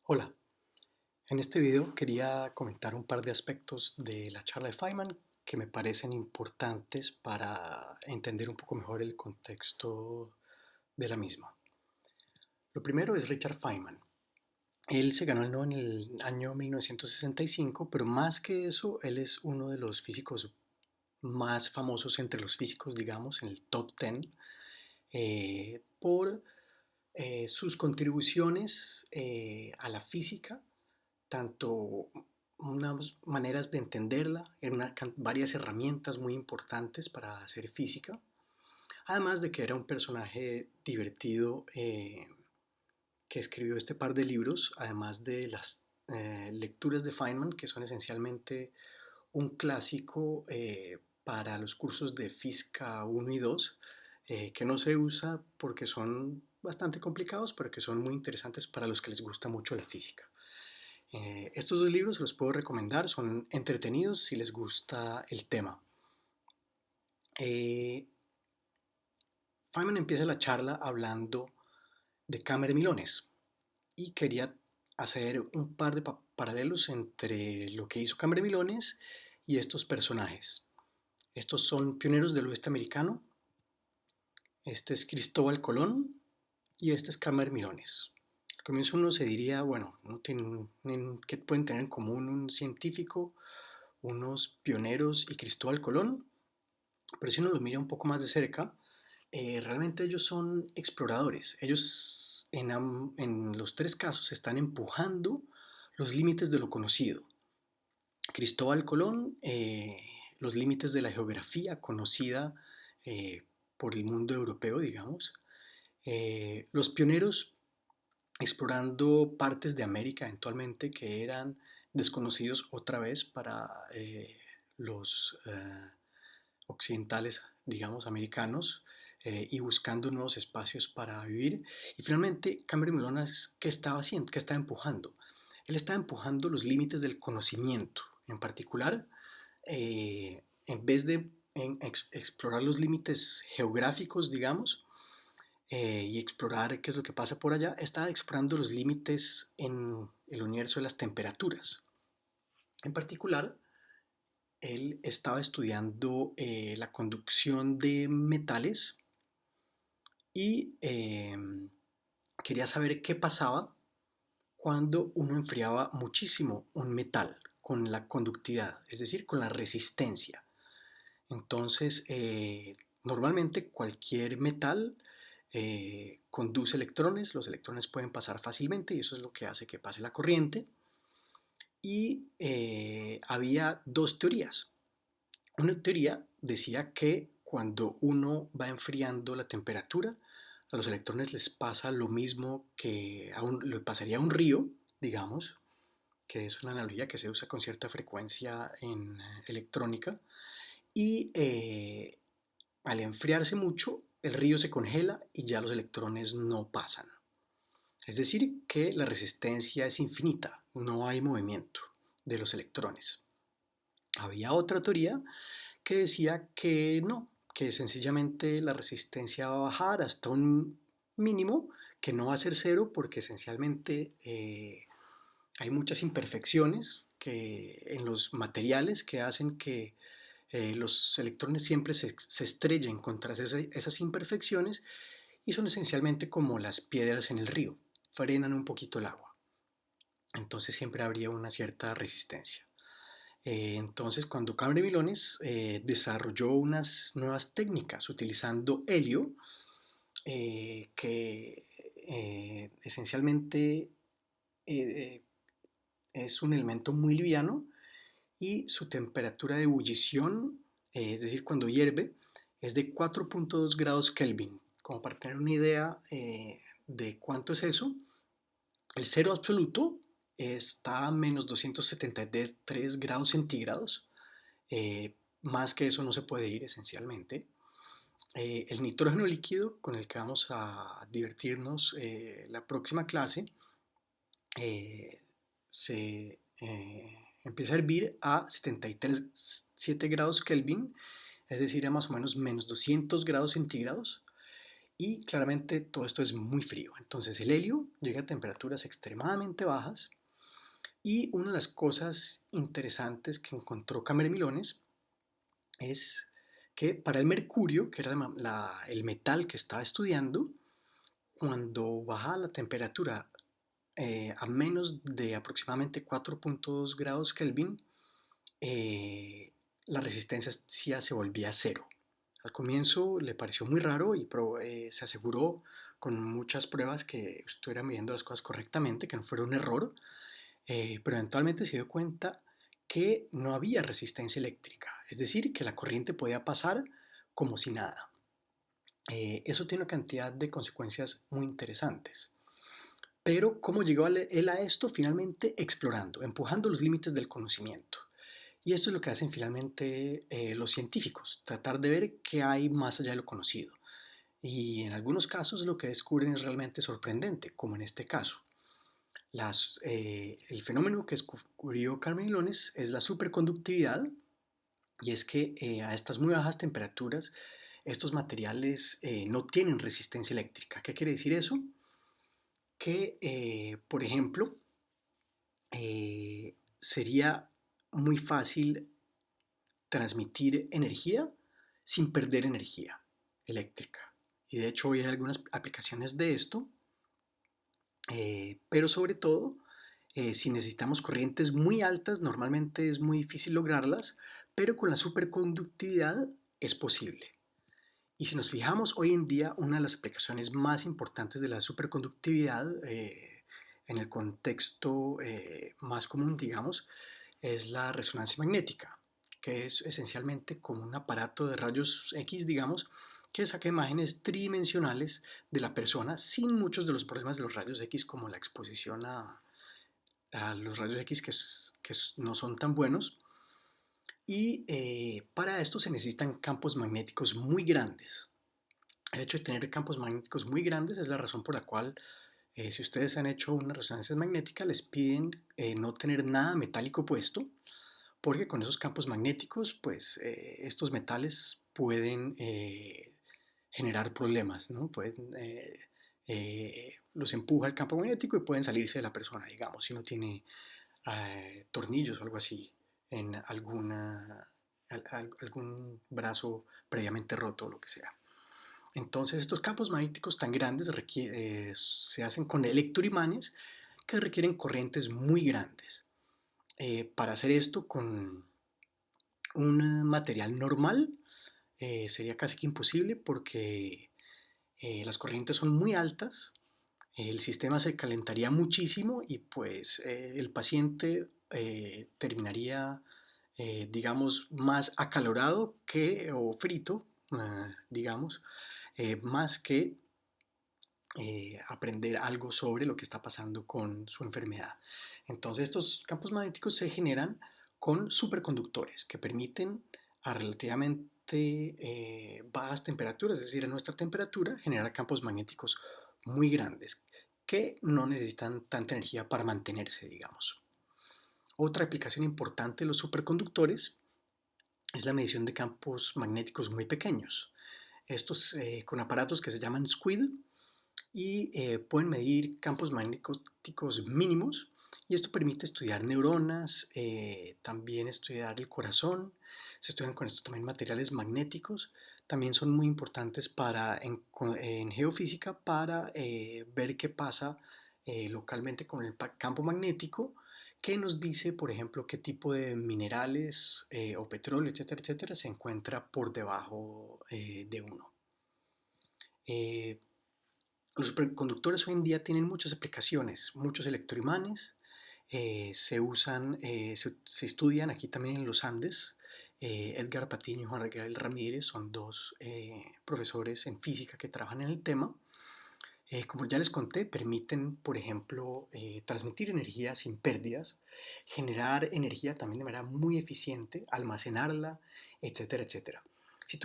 Hola, en este video quería comentar un par de aspectos de la charla de Feynman que me parecen importantes para entender un poco mejor el contexto de la misma. Lo primero es Richard Feynman. Él se ganó el Nobel en el año 1965, pero más que eso, él es uno de los físicos más famosos entre los físicos, digamos, en el top 10, por sus contribuciones a la física, tanto unas maneras de entenderla, varias herramientas muy importantes para hacer física, además de que era un personaje divertido que escribió este par de libros, además de las lecturas de Feynman, que son esencialmente un clásico para los cursos de Física 1 y 2, que no se usa porque son bastante complicados, pero que son muy interesantes para los que les gusta mucho la física. Estos dos libros los puedo recomendar, son entretenidos si les gusta el tema. Eh, Feynman empieza la charla hablando de Cameremilones y quería hacer un par de paralelos entre lo que hizo Cameremilones y estos personajes. Estos son pioneros del oeste americano. Este es Cristóbal Colón y este es Cameremilones. Al comienzo uno se diría, bueno, ¿qué pueden tener en común un científico, unos pioneros y Cristóbal Colón? Pero si uno lo mira un poco más de cerca, realmente ellos son exploradores. Ellos en los tres casos están empujando los límites de lo conocido. Cristóbal Colón, los límites de la geografía conocida eh, por el mundo europeo, digamos. Los pioneros explorando partes de América eventualmente que eran desconocidos otra vez para los occidentales, digamos, americanos, y buscando nuevos espacios para vivir. Y finalmente, Cameron Melonas, ¿qué estaba haciendo? ¿Qué estaba empujando? Él estaba empujando los límites del conocimiento. En particular, en vez de explorar los límites geográficos, digamos, y explorar qué es lo que pasa por allá, estaba explorando los límites en el universo de las temperaturas. En particular, él estaba estudiando la conducción de metales y quería saber qué pasaba cuando uno enfriaba muchísimo un metal con la conductividad, es decir, con la resistencia. Entonces, normalmente cualquier metal conduce electrones, los electrones pueden pasar fácilmente y eso es lo que hace que pase la corriente. Y había dos teorías. Una teoría decía que cuando uno va enfriando la temperatura, a los electrones les pasa lo mismo que le pasaría a un río, digamos, que es una analogía que se usa con cierta frecuencia en electrónica, y al enfriarse mucho, el río se congela y ya los electrones no pasan. Es decir, que la resistencia es infinita, no hay movimiento de los electrones. Había otra teoría que decía que no, que sencillamente la resistencia va a bajar hasta un mínimo, que no va a ser cero porque esencialmente hay muchas imperfecciones en los materiales que hacen que los electrones siempre se estrellen contra esas imperfecciones y son esencialmente como las piedras en el río, frenan un poquito el agua. Entonces siempre habría una cierta resistencia. Entonces, cuando Cabremilones desarrolló unas nuevas técnicas utilizando helio, que esencialmente eh, es un elemento muy liviano y su temperatura de ebullición, es decir, cuando hierve, es de 4.2 grados Kelvin. Como para tener una idea de cuánto es eso, el cero absoluto está a menos 273 grados centígrados. Más que eso no se puede ir esencialmente. El nitrógeno líquido con el que vamos a divertirnos la próxima clase eh, se empieza a hervir a 73,7 grados Kelvin, es decir, a más o menos menos 200 grados centígrados. y claramente todo esto es muy frío. Entonces el helio llega a temperaturas extremadamente bajas y una de las cosas interesantes que encontró Cameremilones es que para el mercurio, que era el metal que estaba estudiando, cuando baja la temperatura a menos de aproximadamente 4.2 grados Kelvin, eh, la resistencia se volvía cero. Al comienzo le pareció muy raro y se aseguró con muchas pruebas que estuviera midiendo las cosas correctamente, que no fuera un error, pero eventualmente se dio cuenta que no había resistencia eléctrica, es decir, que la corriente podía pasar como si nada. Eso tiene una cantidad de consecuencias muy interesantes. Pero ¿cómo llegó él a esto? Finalmente explorando, empujando los límites del conocimiento. Y esto es lo que hacen finalmente los científicos, tratar de ver qué hay más allá de lo conocido. Y en algunos casos lo que descubren es realmente sorprendente, como en este caso. El fenómeno que descubrió Carmen Ilones es la superconductividad, y es que a estas muy bajas temperaturas estos materiales no tienen resistencia eléctrica. ¿Qué quiere decir eso? Que, por ejemplo, sería muy fácil transmitir energía sin perder energía eléctrica. Y de hecho hoy hay algunas aplicaciones de esto, pero sobre todo, si necesitamos corrientes muy altas, normalmente es muy difícil lograrlas, pero con la superconductividad es posible. Y si nos fijamos hoy en día, una de las aplicaciones más importantes de la superconductividad en el contexto más común, digamos, es la resonancia magnética, que es esencialmente como un aparato de rayos X, digamos, que saca imágenes tridimensionales de la persona sin muchos de los problemas de los rayos X, como la exposición a los rayos X que no son tan buenos. Y para esto se necesitan campos magnéticos muy grandes. El hecho de tener campos magnéticos muy grandes es la razón por la cual si ustedes han hecho una resonancia magnética les piden no tener nada metálico puesto, porque con esos campos magnéticos pues estos metales pueden generar problemas, ¿no? Los empuja el campo magnético y pueden salirse de la persona, digamos, si no tiene tornillos o algo así en algún brazo previamente roto o lo que sea. Entonces estos campos magnéticos tan grandes se hacen con electroimanes que requieren corrientes muy grandes. Para hacer esto con un material normal sería casi que imposible porque las corrientes son muy altas, el sistema se calentaría muchísimo y pues el paciente terminaría, digamos, más acalorado que o frito, digamos, más que aprender algo sobre lo que está pasando con su enfermedad. Entonces estos campos magnéticos se generan con superconductores que permiten a relativamente bajas temperaturas, es decir, a nuestra temperatura, generar campos magnéticos muy grandes que no necesitan tanta energía para mantenerse, digamos. Otra aplicación importante de los superconductores es la medición de campos magnéticos muy pequeños. Estos con aparatos que se llaman SQUID y pueden medir campos magnéticos mínimos y esto permite estudiar neuronas, también estudiar el corazón, se estudian con esto también materiales magnéticos, también son muy importantes en geofísica para ver qué pasa localmente con el campo magnético, que nos dice, por ejemplo, qué tipo de minerales o petróleo, etcétera, etcétera, se encuentra por debajo de uno. Eh, los superconductores hoy en día tienen muchas aplicaciones, muchos electroimanes, se estudian aquí también en los Andes. Edgar Patiño y Juan Rafael Ramírez son dos profesores en física que trabajan en el tema. Como ya les conté, permiten, por ejemplo, transmitir energía sin pérdidas, generar energía también de manera muy eficiente, almacenarla, etcétera, etcétera. Si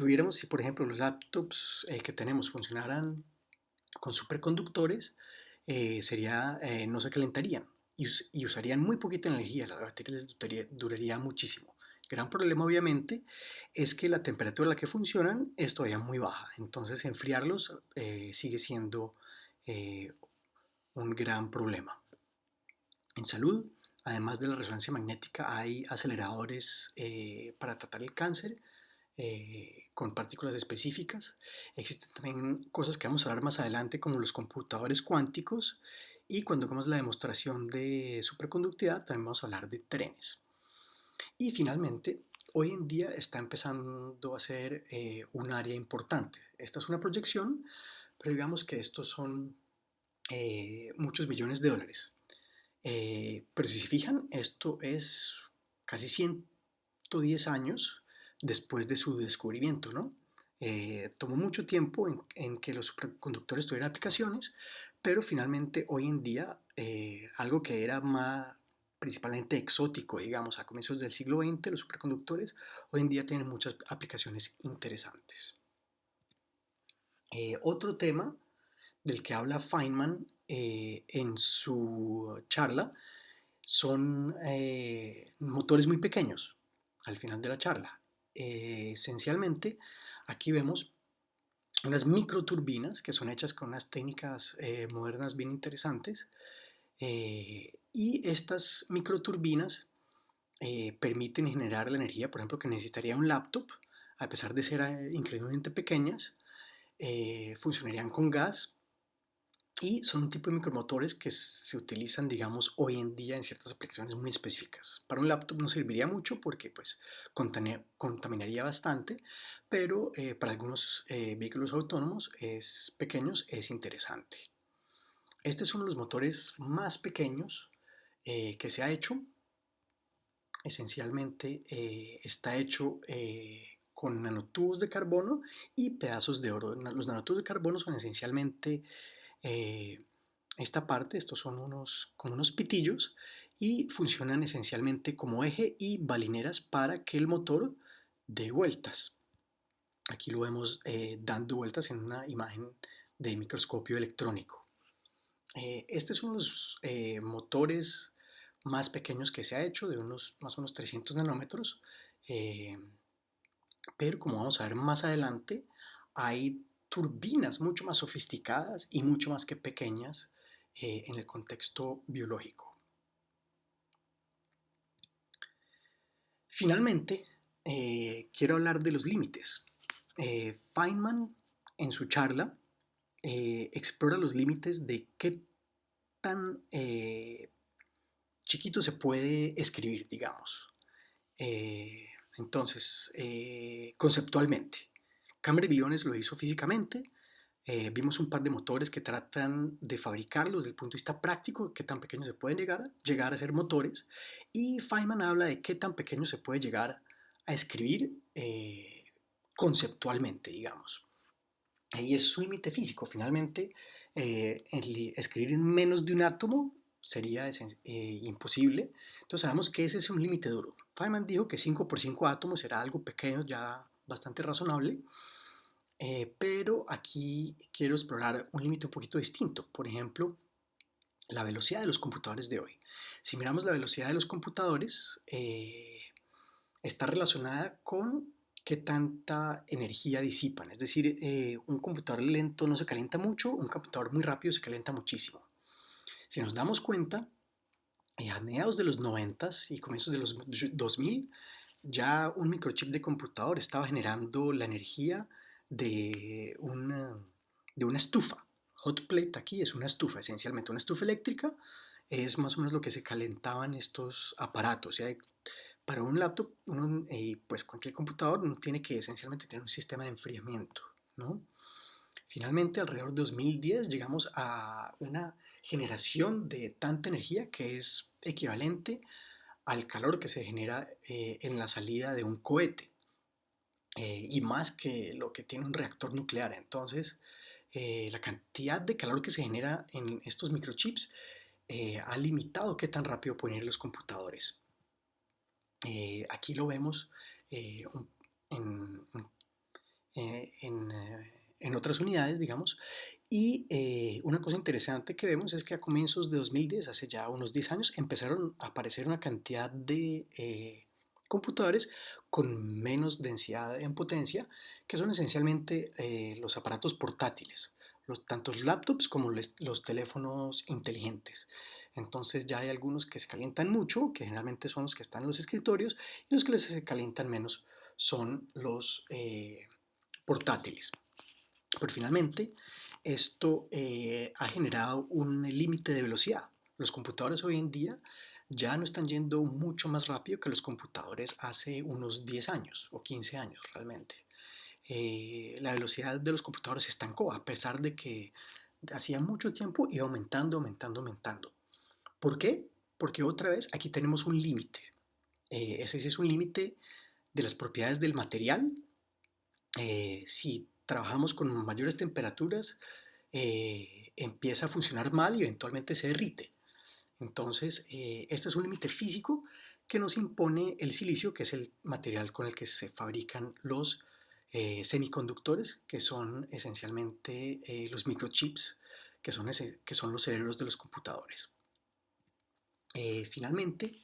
por ejemplo los laptops que tenemos funcionaran con superconductores, no se calentarían y usarían muy poquita energía, la batería les duraría muchísimo. Gran problema, obviamente, es que la temperatura a la que funcionan es todavía muy baja. Entonces, enfriarlos sigue siendo eh, un gran problema. En salud, además de la resonancia magnética, hay aceleradores para tratar el cáncer con partículas específicas. Existen también cosas que vamos a hablar más adelante, como los computadores cuánticos. Y cuando hagamos la demostración de superconductividad, también vamos a hablar de trenes. Y finalmente, hoy en día está empezando a ser un área importante. Esta es una proyección, pero digamos que estos son muchos millones de dólares. Pero si se fijan, esto es casi 110 años después de su descubrimiento, ¿no? Tomó mucho tiempo en que los superconductores tuvieran aplicaciones, pero finalmente hoy en día algo que era más principalmente exótico, digamos, a comienzos del siglo XX, los superconductores, hoy en día tienen muchas aplicaciones interesantes. Otro tema del que habla Feynman en su charla son motores muy pequeños al final de la charla. Esencialmente, aquí vemos unas microturbinas que son hechas con unas técnicas modernas bien interesantes. Y estas microturbinas permiten generar la energía, por ejemplo, que necesitaría un laptop, a pesar de ser increíblemente pequeñas, funcionarían con gas y son un tipo de micromotores que se utilizan, digamos, hoy en día en ciertas aplicaciones muy específicas. Para un laptop no serviría mucho porque pues contaminaría bastante, pero para algunos vehículos autónomos pequeños es interesante. Este es uno de los motores más pequeños que se ha hecho. Esencialmente está hecho con nanotubos de carbono y pedazos de oro. Los nanotubos de carbono son esencialmente eh, esta parte, estos son como unos pitillos y funcionan esencialmente como eje y balineras para que el motor dé vueltas. Aquí lo vemos dando vueltas en una imagen de microscopio electrónico. Este es uno de los motores más pequeños que se ha hecho, de unos más o menos 300 nanómetros, eh, pero como vamos a ver más adelante, hay turbinas mucho más sofisticadas y mucho más que pequeñas en el contexto biológico. Finalmente, quiero hablar de los límites. Feynman, en su charla, explora los límites de qué tan chiquito se puede escribir, digamos. Eh, conceptualmente, Cameron Millones lo hizo físicamente. Vimos un par de motores que tratan de fabricarlos desde el punto de vista práctico, qué tan pequeños se pueden llegar a ser motores. Y Feynman habla de qué tan pequeño se puede llegar a escribir conceptualmente, digamos. Y ese es un límite físico. Finalmente, escribir en menos de un átomo sería imposible. Entonces sabemos que ese es un límite duro. Feynman dijo que 5 por 5 átomos era algo pequeño, ya bastante razonable. Pero aquí quiero explorar un límite un poquito distinto. Por ejemplo, la velocidad de los computadores de hoy. Si miramos la velocidad de los computadores, está relacionada con qué tanta energía disipan. Es decir, un computador lento no se calienta mucho, un computador muy rápido se calienta muchísimo. Si nos damos cuenta, a mediados de los 90 y comienzos de los 2000, ya un microchip de computador estaba generando la energía de una estufa. Hot plate aquí es una estufa, esencialmente una estufa eléctrica, es más o menos lo que se calentaban estos aparatos. ¿Sí? Para un laptop, pues cualquier computador, uno tiene que esencialmente tener un sistema de enfriamiento, ¿no? Finalmente, alrededor de 2010, llegamos a una generación de tanta energía que es equivalente al calor que se genera en la salida de un cohete y más que lo que tiene un reactor nuclear. Entonces, la cantidad de calor que se genera en estos microchips ha limitado qué tan rápido pueden ir los computadores. Aquí lo vemos eh, en, en otras unidades, digamos. Y una cosa interesante que vemos es que a comienzos de 2010, hace ya unos 10 años, empezaron a aparecer una cantidad de computadores con menos densidad en potencia, que son esencialmente los aparatos portátiles, tanto los laptops como los teléfonos inteligentes. Entonces ya hay algunos que se calientan mucho, que generalmente son los que están en los escritorios, y los que se calientan menos son los portátiles. Pero finalmente, esto ha generado un límite de velocidad. Los computadores hoy en día ya no están yendo mucho más rápido que los computadores hace unos 10 años o 15 años realmente. La velocidad de los computadores se estancó a pesar de que hacía mucho tiempo iba aumentando, aumentando, aumentando. ¿Por qué? Porque otra vez aquí tenemos un límite. Ese sí es un límite de las propiedades del material. Si trabajamos con mayores temperaturas, empieza a funcionar mal y eventualmente se derrite. Entonces, este es un límite físico que nos impone el silicio, que es el material con el que se fabrican los semiconductores, que son esencialmente los microchips, que son los cerebros de los computadores. Finalmente,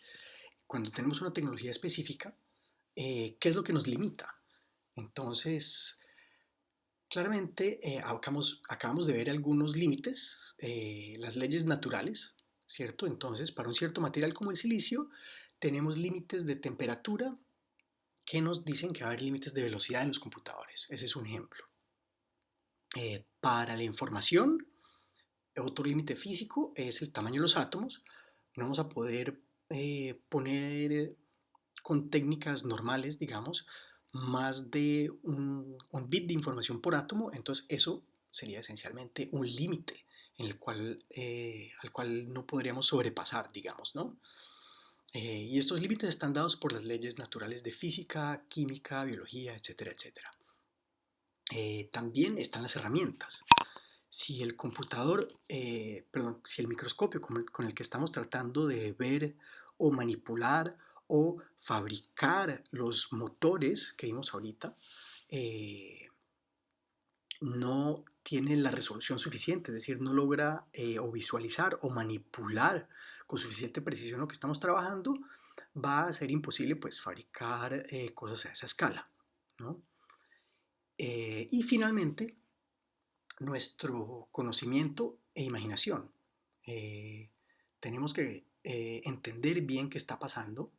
cuando tenemos una tecnología específica, ¿qué es lo que nos limita? Entonces, claramente, acabamos de ver algunos límites, las leyes naturales, ¿cierto? Entonces, para un cierto material como el silicio, tenemos límites de temperatura que nos dicen que va a haber límites de velocidad en los computadores. Ese es un ejemplo. Para la información, otro límite físico es el tamaño de los átomos. No vamos a poder poner con técnicas normales, digamos, más de bit de información por átomo, entonces eso sería esencialmente un límite en el al cual no podríamos sobrepasar, digamos, ¿no? Y estos límites están dados por las leyes naturales de física, química, biología, etcétera, etcétera. También están las herramientas. Si el computador, perdón, si el microscopio con el que estamos tratando de ver o manipular o fabricar los motores que vimos ahorita, eh, no tiene la resolución suficiente, es decir, no logra o visualizar o manipular con suficiente precisión lo que estamos trabajando, va a ser imposible pues fabricar cosas a esa escala, ¿no? Y finalmente, nuestro conocimiento e imaginación. Eh, Tenemos que entender bien qué está pasando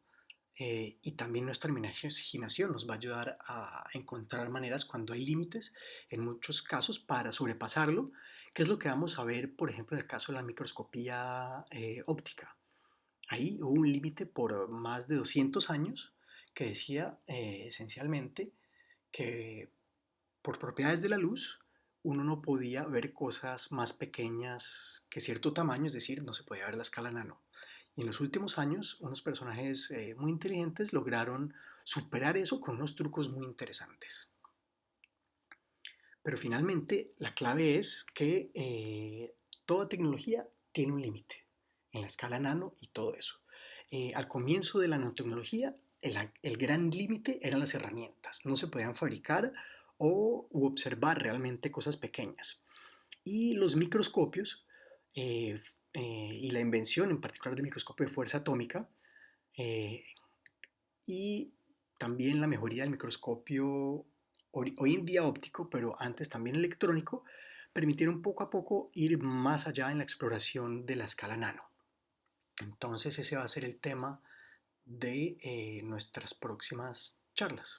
y también nuestra imaginación nos va a ayudar a encontrar maneras cuando hay límites, en muchos casos, para sobrepasarlo, que es lo que vamos a ver, por ejemplo, en el caso de la microscopía óptica. Ahí hubo un límite por más de 200 años que decía esencialmente que por propiedades de la luz, uno no podía ver cosas más pequeñas que cierto tamaño, es decir, no se podía ver la escala nano. Y en los últimos años, unos personajes muy inteligentes lograron superar eso con unos trucos muy interesantes. Pero finalmente, la clave es que toda tecnología tiene un límite en la escala nano y todo eso. Al comienzo de la nanotecnología, el gran límite eran las herramientas. No se podían fabricar u observar realmente cosas pequeñas. Y los microscopios y la invención en particular del microscopio de fuerza atómica eh, y también la mejoría del microscopio hoy en día óptico, pero antes también electrónico, permitieron poco a poco ir más allá en la exploración de la escala nano. Entonces ese va a ser el tema de nuestras próximas charlas.